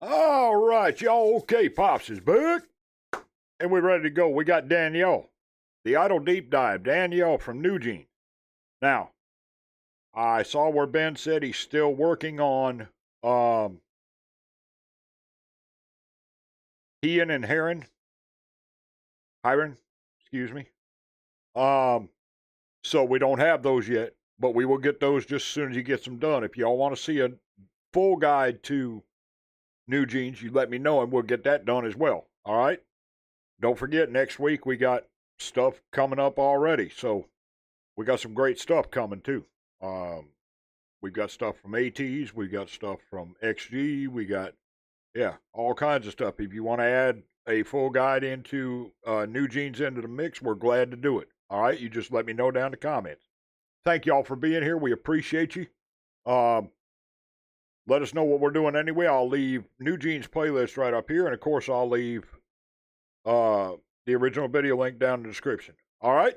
All right, y'all. K-PopZ is back, and we're ready to go. We got Danielle, the Idol Deep Dive. Danielle from NewJeans. Now, I saw where Ben said he's still working on Ian and Hiron, excuse me. So we don't have those yet, but we will get those just as soon as he gets them done. If y'all want to see a full guide to NewJeans, you let me know and we'll get that done as well. All right? Don't forget, next week we got stuff coming up already. So we got some great stuff coming too. We got stuff from ATs, we got stuff from XG, we got, all kinds of stuff. If you want to add a full guide into NewJeans into the mix, we're glad to do it. All right? You just let me know down in the comments. Thank y'all for being here. We appreciate you. Let us know what we're doing anyway. I'll leave NewJeans playlist right up here, and of course I'll leave the original video link down in the description. All right?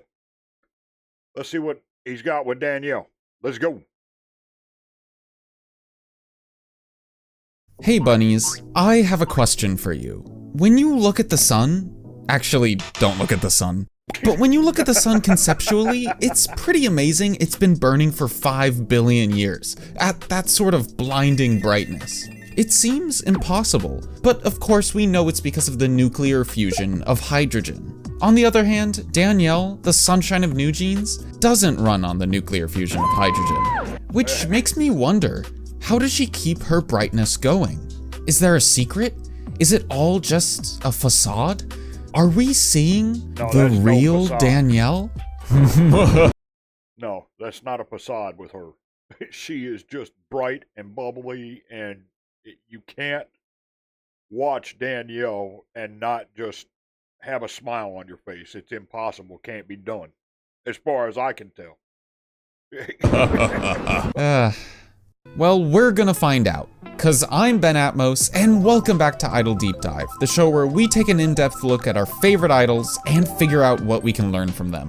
Let's see what he's got with Danielle. Let's go. Hey bunnies, I have a question for you. When you look at the sun, actually don't look at the sun, but when you look at the sun conceptually, it's pretty amazing it's been burning for 5 billion years, at that sort of blinding brightness. It seems impossible, but of course we know it's because of the nuclear fusion of hydrogen. On the other hand, Danielle, the sunshine of NewJeans, doesn't run on the nuclear fusion of hydrogen, which makes me wonder, how does she keep her brightness going? Is there a secret? Is it all just a facade? Are we seeing the real Danielle? No, that's not a facade with her. She is just bright and bubbly, and you can't watch Danielle and not just have a smile on your face. It's impossible. Can't be done, as far as I can tell. Well, we're gonna find out. Cause I'm Ben Atmos, and welcome back to Idol Deep Dive, the show where we take an in-depth look at our favorite idols and figure out what we can learn from them.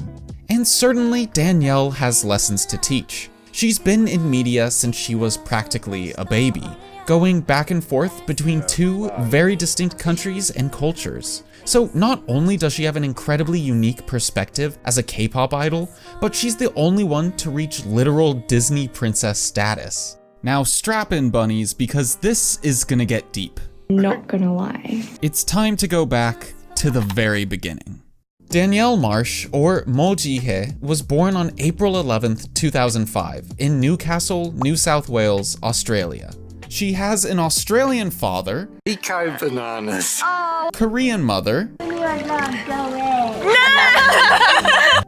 And certainly, Danielle has lessons to teach. She's been in media since she was practically a baby, going back and forth between two very distinct countries and cultures. So not only does she have an incredibly unique perspective as a K-pop idol, but she's the only one to reach literal Disney princess status. Now strap in bunnies, because this is gonna get deep. Not gonna lie. It's time to go back to the very beginning. Danielle Marsh, or Mo Ji-hye, was born on April 11th, 2005 in Newcastle, New South Wales, Australia. She has an Australian father, Eco bananas, Korean mother,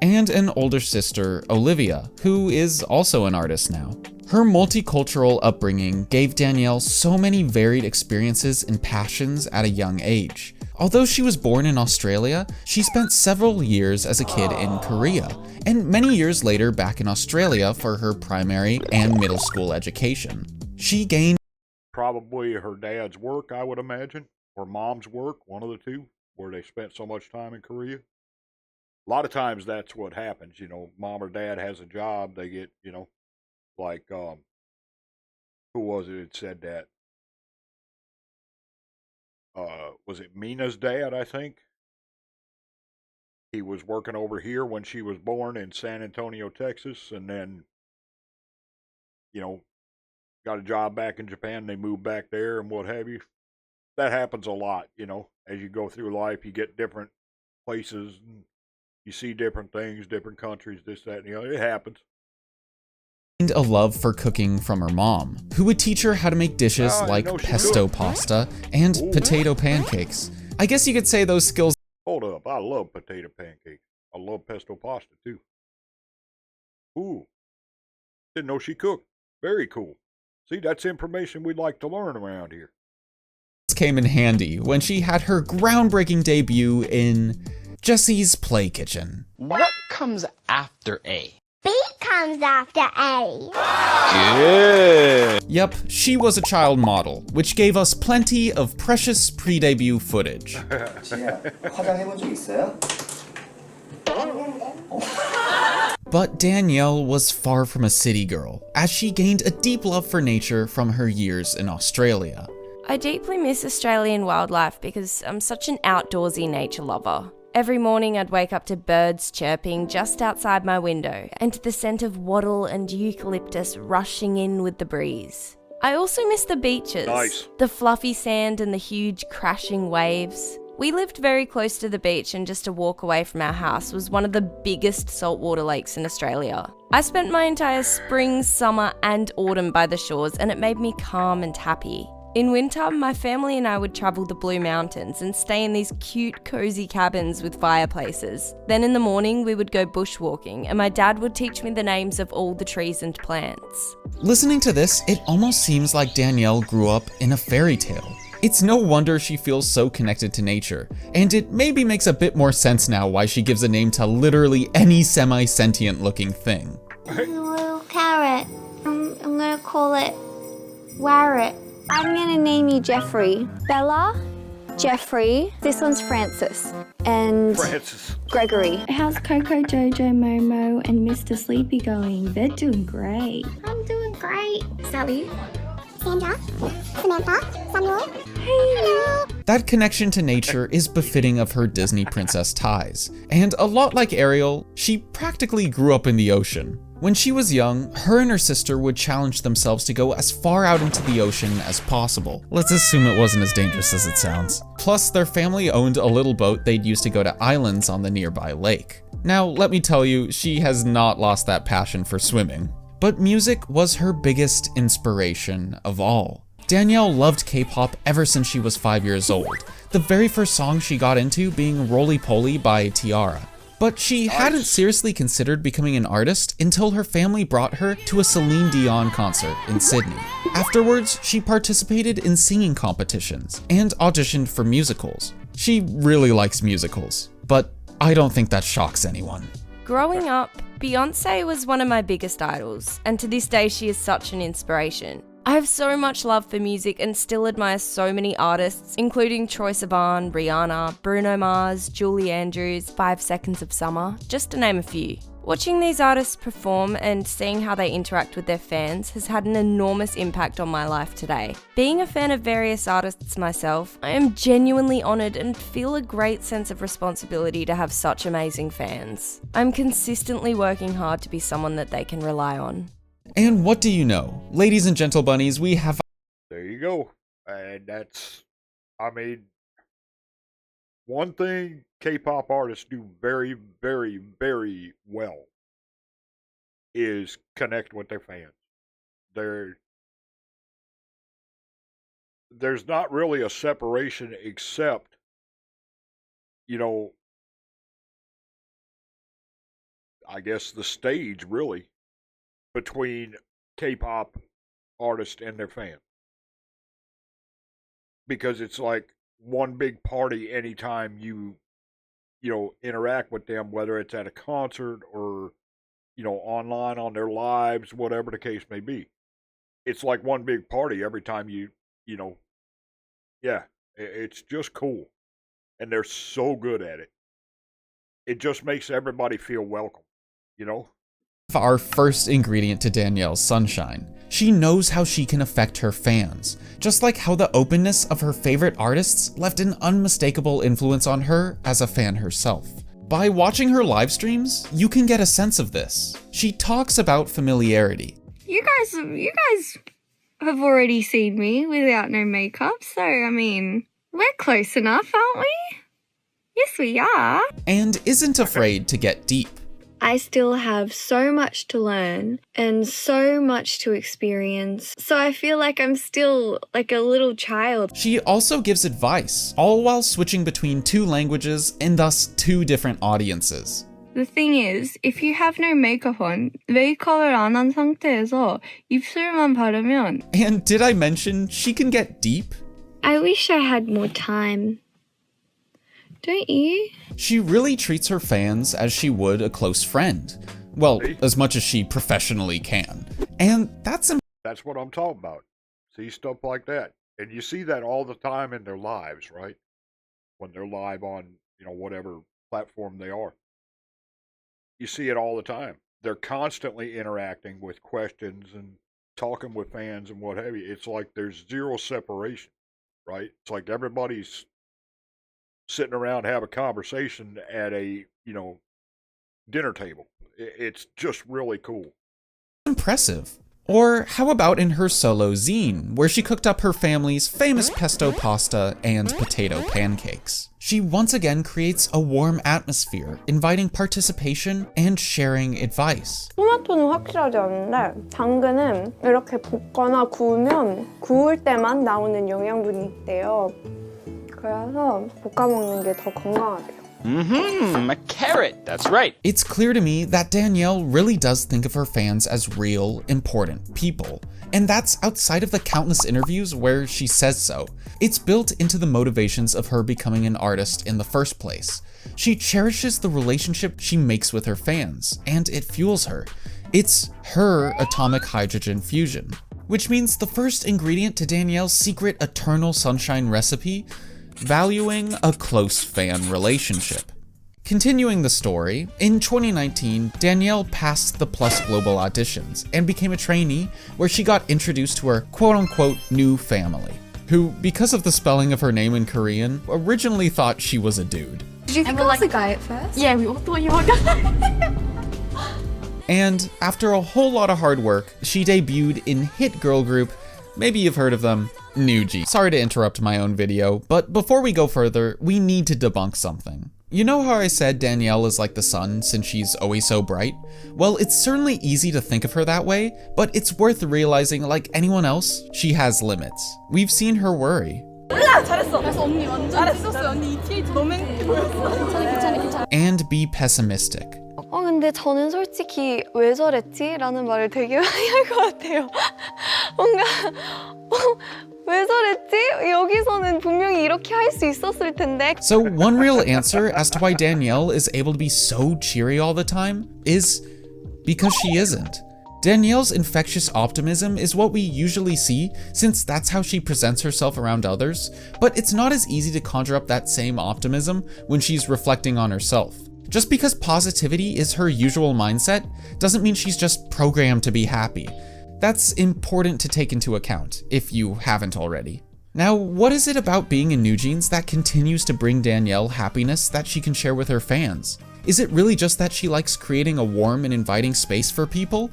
and an older sister, Olivia, who is also an artist now. Her multicultural upbringing gave Danielle so many varied experiences and passions at a young age. Although she was born in Australia, she spent several years as a kid in Korea, and many years later back in Australia for her primary and middle school education. She gained Probably her dad's work, I would imagine, or mom's work, one of the two, where they spent so much time in Korea. A lot of times that's what happens, mom or dad has a job, they get, like, who was it that said that? Was it Mina's dad, I think? He was working over here when she was born in San Antonio, Texas, and then, got a job back in Japan, they moved back there and what have you. That happens a lot, as you go through life, you get different places, and you see different things, different countries, this, that, and the other. It happens. A love for cooking from her mom, who would teach her how to make dishes like pesto pasta and potato pancakes. I guess you could say those skills. Hold up, I love potato pancakes. I love pesto pasta too. Ooh, didn't know she cooked. Very cool. See, that's information we'd like to learn around here. Came in handy when she had her groundbreaking debut in Jessie's Play Kitchen. What comes after A? B comes after A. Good. Yep, she was a child model, which gave us plenty of precious pre-debut footage. 화장해본 적 있어요? But Danielle was far from a city girl, as she gained a deep love for nature from her years in Australia. I deeply miss Australian wildlife because I'm such an outdoorsy nature lover. Every morning I'd wake up to birds chirping just outside my window and to the scent of wattle and eucalyptus rushing in with the breeze. I also miss the beaches, Nice. the fluffy sand and the huge crashing waves. We lived very close to the beach, and just a walk away from our house was one of the biggest saltwater lakes in Australia. I spent my entire spring, summer and autumn by the shores, and it made me calm and happy. In winter, my family and I would travel the Blue Mountains and stay in these cute, cozy cabins with fireplaces. Then in the morning, we would go bushwalking, and my dad would teach me the names of all the trees and plants. Listening to this, it almost seems like Danielle grew up in a fairy tale. It's no wonder she feels so connected to nature, and it maybe makes a bit more sense now why she gives a name to literally any semi-sentient looking thing. Little carrot. I'm gonna call it Warrett. I'm gonna name you Jeffrey. Bella, Jeffrey, this one's Francis, and Francis. Gregory. How's Coco, Jojo, Momo, and Mr. Sleepy going? They're doing great. I'm doing great. Sally. Sandra. Samantha. Samuel. That connection to nature is befitting of her Disney princess ties, and a lot like Ariel, she practically grew up in the ocean. When she was young, her and her sister would challenge themselves to go as far out into the ocean as possible. Let's assume it wasn't as dangerous as it sounds. Plus, their family owned a little boat they'd use to go to islands on the nearby lake. Now, let me tell you, she has not lost that passion for swimming. But music was her biggest inspiration of all. Danielle loved K-pop ever since she was 5 years old, the very first song she got into being Roly Poly by Tiara. But she hadn't seriously considered becoming an artist until her family brought her to a Celine Dion concert in Sydney. Afterwards, she participated in singing competitions and auditioned for musicals. She really likes musicals, but I don't think that shocks anyone. Growing up, Beyoncé was one of my biggest idols, and to this day she is such an inspiration. I have so much love for music and still admire so many artists, including Troye Sivan, Rihanna, Bruno Mars, Julie Andrews, 5 Seconds of Summer, just to name a few. Watching these artists perform and seeing how they interact with their fans has had an enormous impact on my life today. Being a fan of various artists myself, I am genuinely honoured and feel a great sense of responsibility to have such amazing fans. I'm consistently working hard to be someone that they can rely on. And what do you know? Ladies and gentle bunnies, we have... There you go. And that's, I mean, one thing K-pop artists do very, very, very well is connect with their fans. There's not really a separation except, you know, I guess the stage really, between K-pop artists and their fans. Because it's like one big party anytime you interact with them, whether it's at a concert or, online on their lives, whatever the case may be. It's like one big party every time it's just cool. And they're so good at it. It just makes everybody feel welcome, our first ingredient to Danielle's sunshine. She knows how she can affect her fans, just like how the openness of her favorite artists left an unmistakable influence on her as a fan herself. By watching her live streams, you can get a sense of this. She talks about familiarity. You guys have already seen me without no makeup, so I mean, we're close enough, aren't we? Yes, we are. And isn't afraid to get deep. I still have so much to learn and so much to experience, so I feel like I'm still like a little child. She also gives advice, all while switching between 2 languages and thus 2 different audiences. The thing is, if you have no makeup on, 메이크업을 안 한 상태에서 입술만 바르면 And did I mention she can get deep? I wish I had more time. Don't you? She really treats her fans as she would a close friend. Well, as much as she professionally can. And that's what I'm talking about. See stuff like that. And you see that all the time in their lives, right? When they're live on, whatever platform they are. You see it all the time. They're constantly interacting with questions and talking with fans and what have you. It's like there's zero separation. right? It's like everybody's sitting around having a conversation at a, dinner table. It's just really cool. Impressive. Or how about in her solo zine, where she cooked up her family's famous pesto pasta and potato pancakes? She once again creates a warm atmosphere, inviting participation and sharing advice. 토마토는 확실하지 않은데 당근은 이렇게 볶거나 구우면 구울 때만 나오는 영양분이 있대요. 그래서 볶아 먹는 게 더 건강하대요. A carrot. That's right. It's clear to me that Danielle really does think of her fans as real, important people. And that's outside of the countless interviews where she says so. It's built into the motivations of her becoming an artist in the first place. She cherishes the relationship she makes with her fans, and it fuels her. It's her atomic hydrogen fusion. Which means the first ingredient to Danielle's secret eternal sunshine recipe: valuing a close fan relationship. Continuing the story, in 2019, Danielle passed the Plus Global auditions and became a trainee, where she got introduced to her quote-unquote new family, who, because of the spelling of her name in Korean, originally thought she was a dude. Did you think I was a guy at first? Yeah, we all thought you were a guy. And after a whole lot of hard work, she debuted in hit girl group, maybe you've heard of them, NewJeans. Sorry to interrupt my own video, but before we go further, we need to debunk something. You know how I said Danielle is like the sun since she's always so bright? Well, it's certainly easy to think of her that way, but it's worth realizing, like anyone else, she has limits. We've seen her worry. And be pessimistic. 근데 저는 솔직히 왜 저랬지? 라는 말을 되게 많이 할 것 같아요. 뭔가 왜 저랬지? 여기서는 분명히 이렇게 할 수 있었을 텐데. So one real answer as to why Danielle is able to be so cheery all the time is because she isn't. Danielle's infectious optimism is what we usually see, since that's how she presents herself around others, but it's not as easy to conjure up that same optimism when she's reflecting on herself. Just because positivity is her usual mindset doesn't mean she's just programmed to be happy. That's important to take into account, if you haven't already. Now, what is it about being in NewJeans that continues to bring Danielle happiness that she can share with her fans? Is it really just that she likes creating a warm and inviting space for people?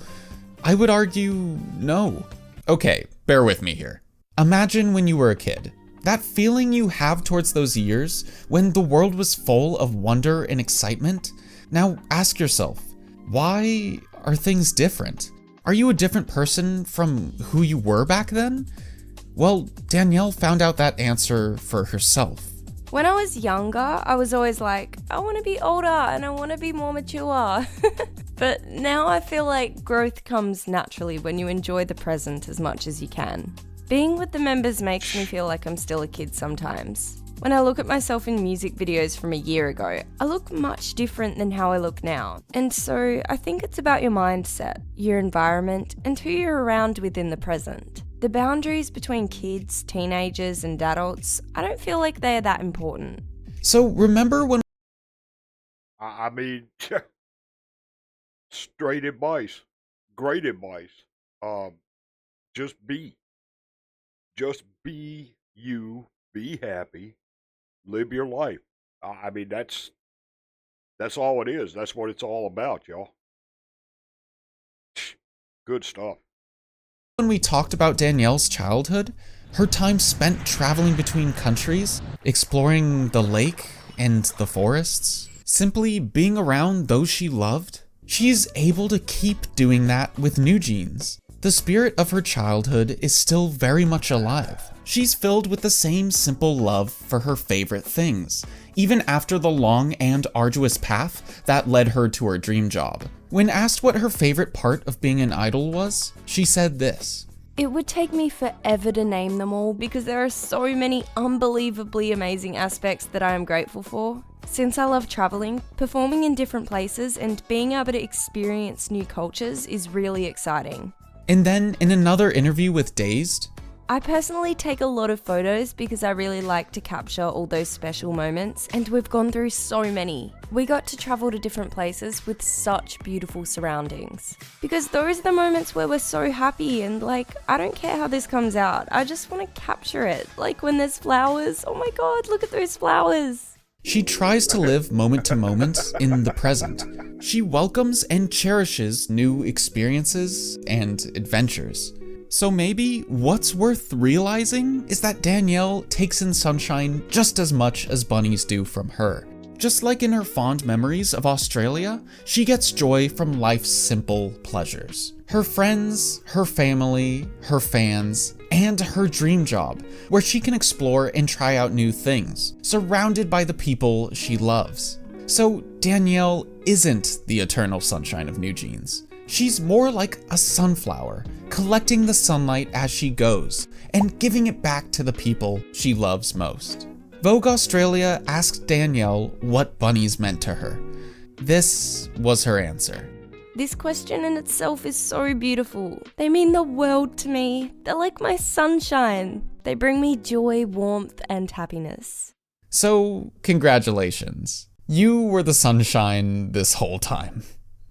I would argue no. Okay, bear with me here. Imagine when you were a kid. That feeling you have towards those years when the world was full of wonder and excitement? Now ask yourself, why are things different? Are you a different person from who you were back then? Well, Danielle found out that answer for herself. When I was younger, I was always like, I want to be older and I want to be more mature. But now I feel like growth comes naturally when you enjoy the present as much as you can. Being with the members makes me feel like I'm still a kid sometimes. When I look at myself in music videos from a year ago, I look much different than how I look now. And so I think it's about your mindset, your environment, and who you're around with in the present. The boundaries between kids, teenagers, and adults, I don't feel like they're that important. So remember when I mean, straight advice, great advice. Just be. Just be you, be happy, live your life. I mean, that's all it is. That's what it's all about, y'all. Good stuff. when we talked about Danielle's childhood, her time spent traveling between countries, exploring the lake and the forests, simply being around those she loved, she's able to keep doing that with NewJeans. The spirit of her childhood is still very much alive. She's filled with the same simple love for her favorite things, even after the long and arduous path that led her to her dream job. When asked what her favorite part of being an idol was, she said this: It would take me forever to name them all because there are so many unbelievably amazing aspects that I am grateful for. Since I love traveling, performing in different places and being able to experience new cultures is really exciting. And then in another interview with Dazed, I personally take a lot of photos because I really like to capture all those special moments, and we've gone through so many. We got to travel to different places with such beautiful surroundings. Because those are the moments where we're so happy and like, I don't care how this comes out, I just want to capture it. Like when there's flowers, oh my god, look at those flowers. She tries to live moment to moment in the present. She welcomes and cherishes new experiences and adventures. So maybe what's worth realizing is that Danielle takes in sunshine just as much as bunnies do from her. Just like in her fond memories of Australia, she gets joy from life's simple pleasures. Her friends, her family, her fans, and her dream job, where she can explore and try out new things, surrounded by the people she loves. So Danielle isn't the eternal sunshine of NewJeans. She's more like a sunflower, collecting the sunlight as she goes, and giving it back to the people she loves most. Vogue Australia asked Danielle what bunnies meant to her. This was her answer. This question in itself is so beautiful. They mean the world to me. They're like my sunshine. They bring me joy, warmth, and happiness. So, congratulations. You were the sunshine this whole time.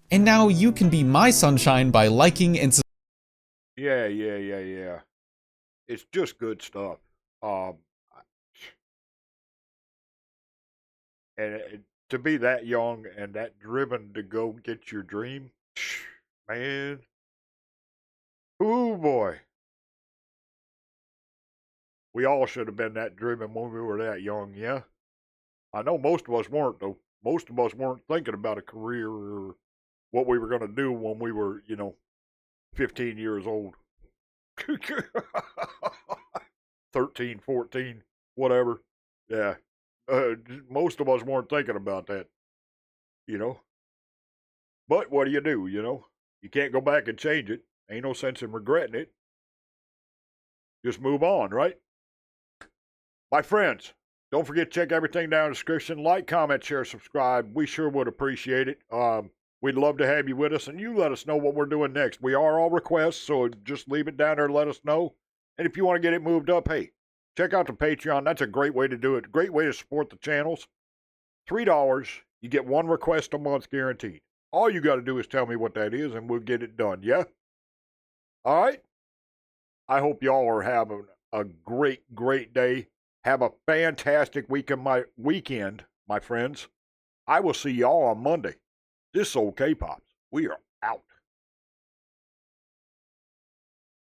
And now you can be my sunshine by liking and Yeah. It's just good stuff. And to be that young and that driven to go get your dream, man. Ooh, boy. We all should have been that driven when we were that young, yeah? I know most of us weren't, though. Most of us weren't thinking about a career or what we were going to do when we were, 15 years old. 13, 14, whatever. Yeah. Most of us weren't thinking about that, But what do? You can't go back and change it. Ain't no sense in regretting it. Just move on, right? My friends, don't forget to check everything down in the description. Like, comment, share, subscribe. We sure would appreciate it. We'd love to have you with us, and you let us know what we're doing next. We are all requests, so just leave it down there and let us know. And if you want to get it moved up, hey, check out the Patreon. That's a great way to do it. Great way to support the channels. $3, you get one request a month guaranteed. All you got to do is tell me what that is, and we'll get it done, yeah? All right? I hope y'all are having a great, great day. Have a fantastic weekend, my friends. I will see y'all on Monday. This is old K-PopZ. We are out.